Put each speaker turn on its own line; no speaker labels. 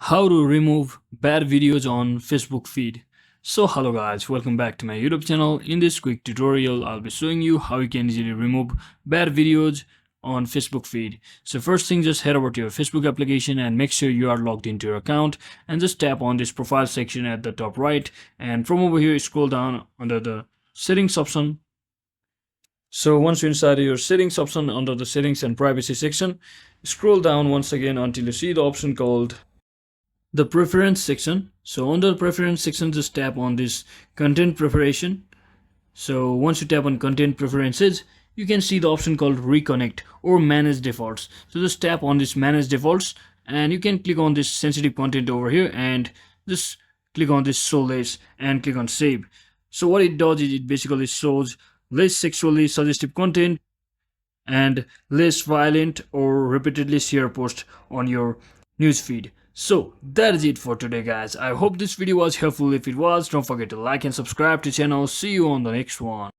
How to remove bad videos on Facebook feed. So hello guys, welcome back to my YouTube channel. In this quick tutorial I'll be showing you how you can easily remove bad videos on Facebook feed. So first thing, just head over to your Facebook application and make sure you are logged into your account, and just tap on this profile section at the top right, and from over here scroll down under the settings option. So once you're inside your settings option, under the settings and privacy section, scroll down once again until you see the option called the preference section. So under the preference section, just tap on this content preparation. So once you tap on content preferences, you can see the option called reconnect or manage defaults. So just tap on this manage defaults, and you can click on this sensitive content over here and just click on this show less and click on save. So what it does is it basically shows less sexually suggestive content and less violent or repeatedly share posts on your newsfeed. So that is it for today guys. I hope this video was helpful. If it was, don't forget to like and subscribe to the channel. See you on the next one.